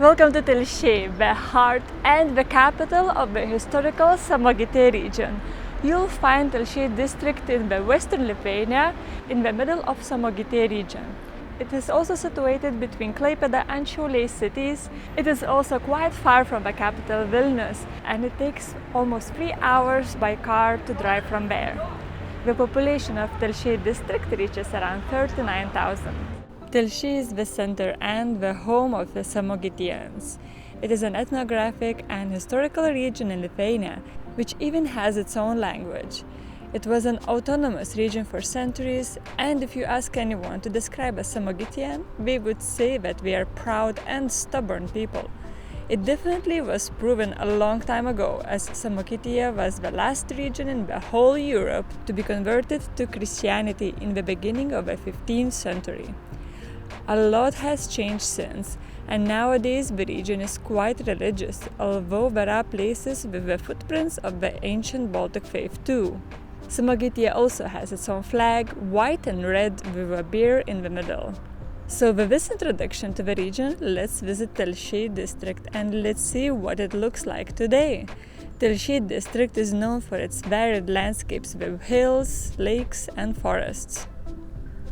Welcome to Telšiai, the heart and the capital of the historical Samogitia region. You'll find Telšiai district in the western Lithuania, in the middle of Samogitia region. It is also situated between Klaipėda and Šiauliai cities. It is also quite far from the capital Vilnius, and it takes almost 3 hours by car to drive from there. The population of Telšiai district reaches around 39,000. Telšiai is the center and the home of the Samogitians. It is an ethnographic and historical region in Lithuania, which even has its own language. It was an autonomous region for centuries, and if you ask anyone to describe a Samogitian, they would say that we are proud and stubborn people. It definitely was proven a long time ago, as Samogitia was the last region in the whole Europe to be converted to Christianity in the beginning of the 15th century. A lot has changed since, and nowadays the region is quite religious, although there are places with the footprints of the ancient Baltic faith too. Samogitia also has its own flag, white and red, with a bear in the middle. So with this introduction to the region, let's visit Telšiai district and let's see what it looks like today. Telšiai district is known for its varied landscapes with hills, lakes and forests.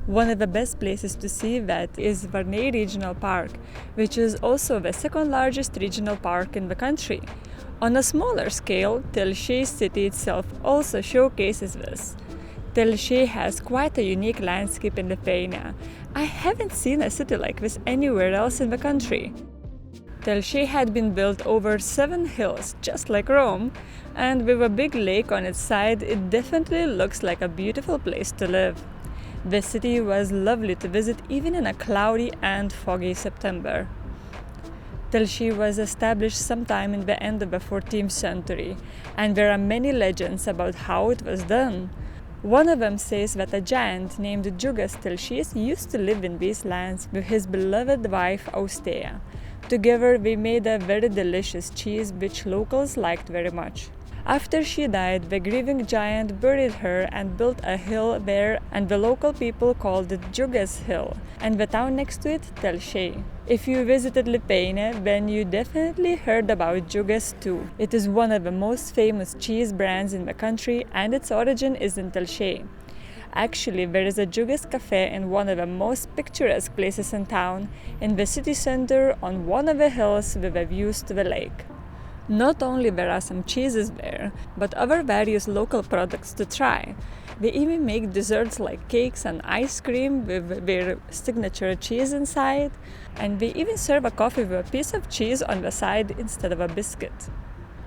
One of the best places to see that is Varniai Regional Park, which is also the second largest regional park in the country. On a smaller scale, Telšiai city itself also showcases this. Telšiai has quite a unique landscape in Lithuania. I haven't seen a city like this anywhere else in the country. Telšiai had been built over 7 hills, just like Rome, and with a big lake on its side, it definitely looks like a beautiful place to live. The city was lovely to visit even in a cloudy and foggy September. Telšiai was established sometime in the end of the 14th century, and there are many legends about how it was done. One of them says that a giant named Džiugas Telšys used to live in these lands with his beloved wife Austėja. Together they made a very delicious cheese which locals liked very much. After she died, the grieving giant buried her and built a hill there, and the local people called it Džiugas Hill, and the town next to it Telšiai. If you visited Lithuania, then you definitely heard about Džiugas too. It is one of the most famous cheese brands in the country, and its origin is in Telšiai. Actually, there is a Džiugas cafe in one of the most picturesque places in town, in the city center on one of the hills with a views to the lake. Not only there are some cheeses there, but other various local products to try. They even make desserts like cakes and ice cream with their signature cheese inside, and they even serve a coffee with a piece of cheese on the side instead of a biscuit.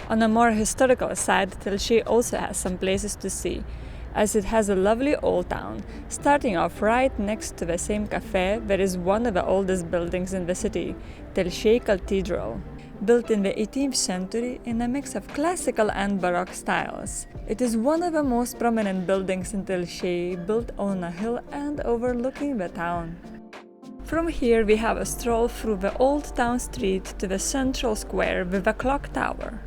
On a more historical side, Telšiai also has some places to see, as it has a lovely old town. Starting off right next to the same cafe, there is one of the oldest buildings in the city, Telšiai Cathedral. Built in the 18th century in a mix of classical and Baroque styles. It is one of the most prominent buildings in Telšiai, built on a hill and overlooking the town. From here we have a stroll through the old town street to the central square with a clock tower.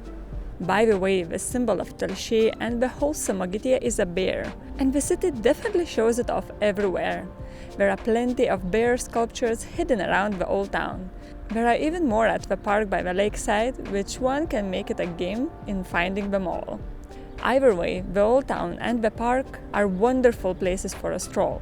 By the way, the symbol of Telšiai and the whole Samogitia is a bear, and the city definitely shows it off everywhere. There are plenty of bear sculptures hidden around the old town. There are even more at the park by the lakeside, which one can make it a game in finding them all. Either way, the old town and the park are wonderful places for a stroll.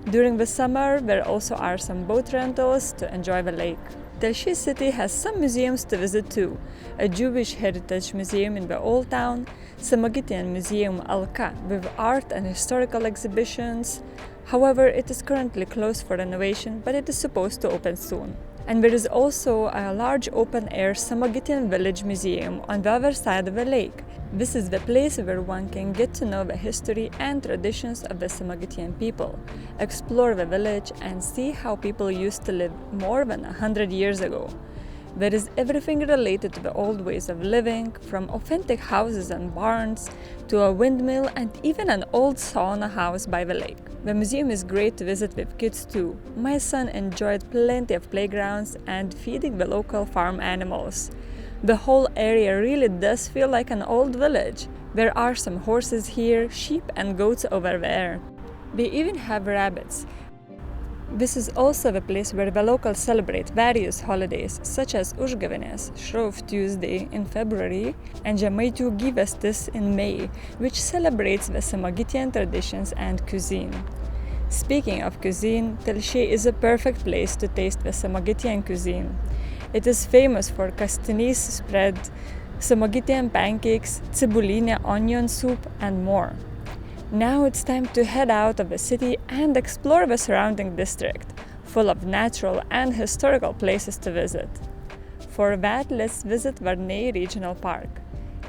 During the summer, there also are some boat rentals to enjoy the lake. Telšiai city has some museums to visit too. A Jewish Heritage Museum in the Old Town, Samogitian Museum Alka with art and historical exhibitions. However, it is currently closed for renovation, but it is supposed to open soon. And there is also a large open-air Samogitian Village Museum on the other side of the lake. This is the place where one can get to know the history and traditions of the Samogitian people, explore the village and see how people used to live more than 100 years ago. There is everything related to the old ways of living, from authentic houses and barns to a windmill and even an old sauna house by the lake. The museum is great to visit with kids too. My son enjoyed plenty of playgrounds and feeding the local farm animals. The whole area really does feel like an old village. There are some horses here, sheep and goats over there. They even have rabbits. This is also the place where the locals celebrate various holidays, such as Užgavėnės, Shrove Tuesday in February, and Žemaičių gyvastis in May, which celebrates the Samogitian traditions and cuisine. Speaking of cuisine, Telšiai is a perfect place to taste the Samogitian cuisine. It is famous for kastinys spread, Samogitian pancakes, cibulinė onion soup, and more. Now it's time to head out of the city and explore the surrounding district, full of natural and historical places to visit. For that, let's visit Varniai Regional Park.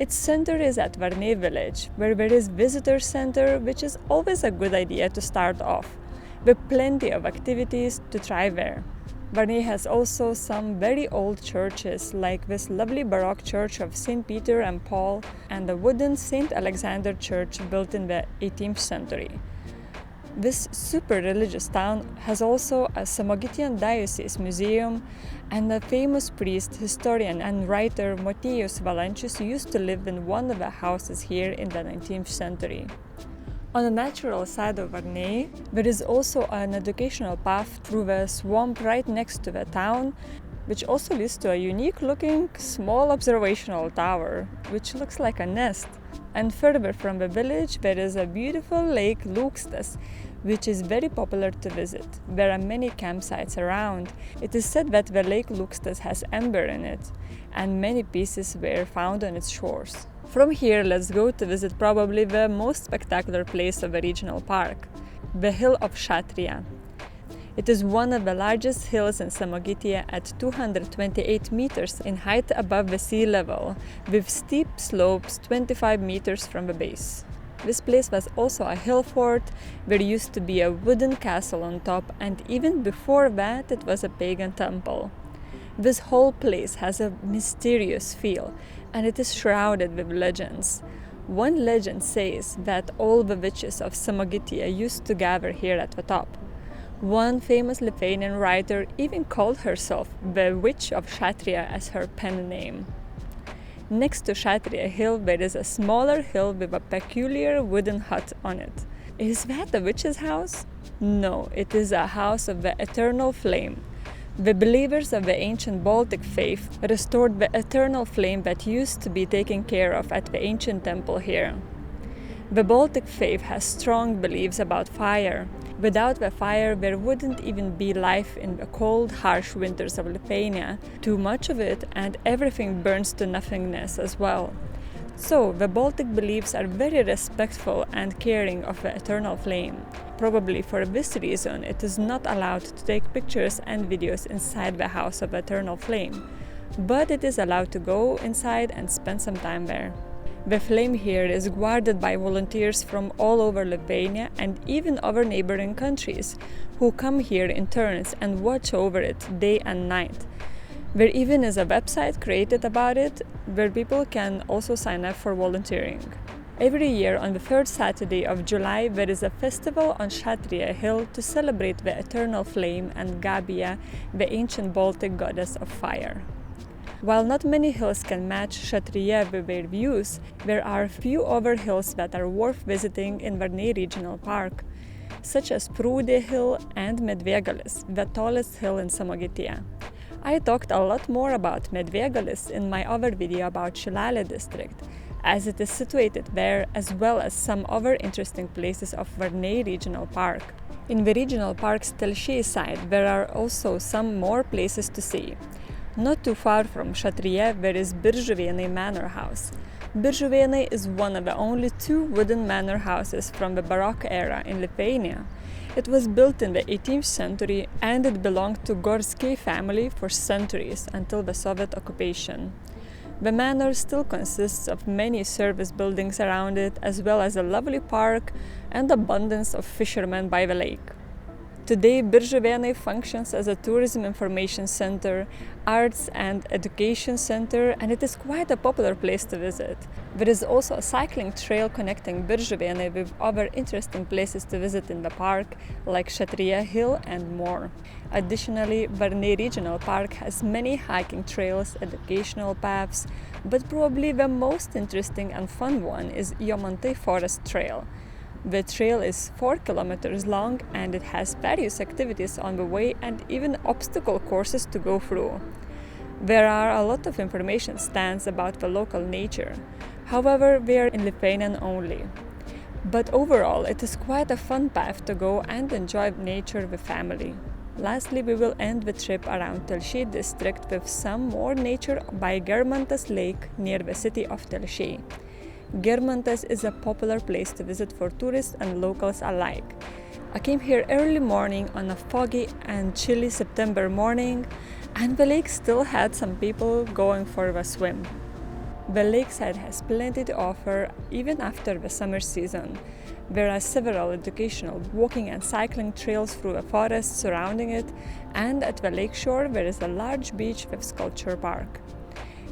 Its center is at Varniai village, where there is visitor center, which is always a good idea to start off, with plenty of activities to try there. Varniai has also some very old churches, like this lovely Baroque church of St. Peter and Paul and the wooden St. Alexander church built in the 18th century. This super religious town has also a Samogitian diocese museum, and a famous priest, historian and writer Motiejus Valančius used to live in one of the houses here in the 19th century. On the natural side of Varniai, there is also an educational path through the swamp right next to the town, which also leads to a unique-looking small observational tower, which looks like a nest. And further from the village, there is a beautiful lake Lūkstas, which is very popular to visit. There are many campsites around. It is said that the lake Lūkstas has amber in it, and many pieces were found on its shores. From here, let's go to visit probably the most spectacular place of the regional park, the hill of Šatrija. It is one of the largest hills in Samogitia at 228 meters in height above the sea level, with steep slopes 25 meters from the base. This place was also a hill fort. There used to be a wooden castle on top, and even before that it was a pagan temple. This whole place has a mysterious feel, and it is shrouded with legends. One legend says that all the witches of Samogitia used to gather here at the top. One famous Lithuanian writer even called herself the Witch of Šatrija as her pen name. Next to Šatrija hill there is a smaller hill with a peculiar wooden hut on it. Is that a witch's house? No, it is a house of the eternal flame. The believers of the ancient Baltic faith restored the eternal flame that used to be taken care of at the ancient temple here. The Baltic faith has strong beliefs about fire. Without the fire, there wouldn't even be life in the cold, harsh winters of Lithuania. Too much of it, and everything burns to nothingness as well. So, the Baltic beliefs are very respectful and caring of the eternal flame. Probably for this reason, it is not allowed to take pictures and videos inside the house of eternal flame, but it is allowed to go inside and spend some time there. The flame here is guarded by volunteers from all over Lithuania and even other neighboring countries, who come here in turns and watch over it day and night. There even is a website created about it, where people can also sign up for volunteering. Every year on the third Saturday of July there is a festival on Šatrija hill to celebrate the eternal flame and Gabija, the ancient Baltic goddess of fire. While not many hills can match Šatrija with their views, there are a few other hills that are worth visiting in Varniai Regional Park, such as Prūdė Hill and Medvėgalis, the tallest hill in Samogitia. I talked a lot more about Medvėgalis in my other video about Šilalė district, as it is situated there, as well as some other interesting places of Varniai Regional Park. In the regional park's Telšiai side, there are also some more places to see. Not too far from Šatrija, there is Biržuvėnai Manor House. Biržuvėnai is one of the only two wooden manor houses from the Baroque era in Lithuania. It was built in the 18th century and it belonged to Gorskiai family for centuries until the Soviet occupation. The manor still consists of many service buildings around it, as well as a lovely park and abundance of fishermen by the lake. Today, Biržuvėnai functions as a tourism information center, arts and education center, and it is quite a popular place to visit. There is also a cycling trail connecting Biržuvėnai with other interesting places to visit in the park, like Šatrija Hill and more. Additionally, Varniai Regional Park has many hiking trails, educational paths, but probably the most interesting and fun one is Germantas Forest Trail. The trail is 4 kilometers long and it has various activities on the way and even obstacle courses to go through. There are a lot of information stands about the local nature. However, they are in Lithuanian only. But overall, it is quite a fun path to go and enjoy nature with family. Lastly, we will end the trip around Telšiai district with some more nature by Germantas lake near the city of Telšiai. Germantas is a popular place to visit for tourists and locals alike. I came here early morning on a foggy and chilly September morning, and the lake still had some people going for a swim. The lakeside has plenty to offer even after the summer season. There are several educational walking and cycling trails through the forest surrounding it, and at the lakeshore there is a large beach with sculpture park.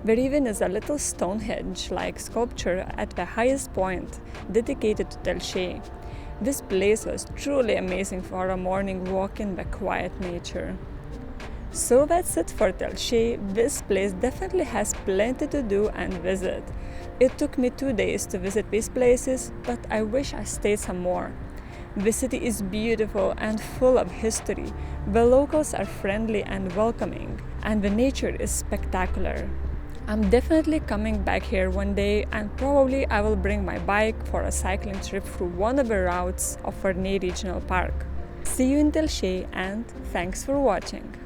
There even is a little Stonehenge-like sculpture at the highest point, dedicated to Telšiai. This place was truly amazing for a morning walk in the quiet nature. So that's it for Telšiai. This place definitely has plenty to do and visit. It took me 2 days to visit these places, but I wish I stayed some more. The city is beautiful and full of history. The locals are friendly and welcoming, and the nature is spectacular. I'm definitely coming back here one day, and probably I will bring my bike for a cycling trip through one of the routes of Varniai Regional Park. See you in Telšiai, and thanks for watching!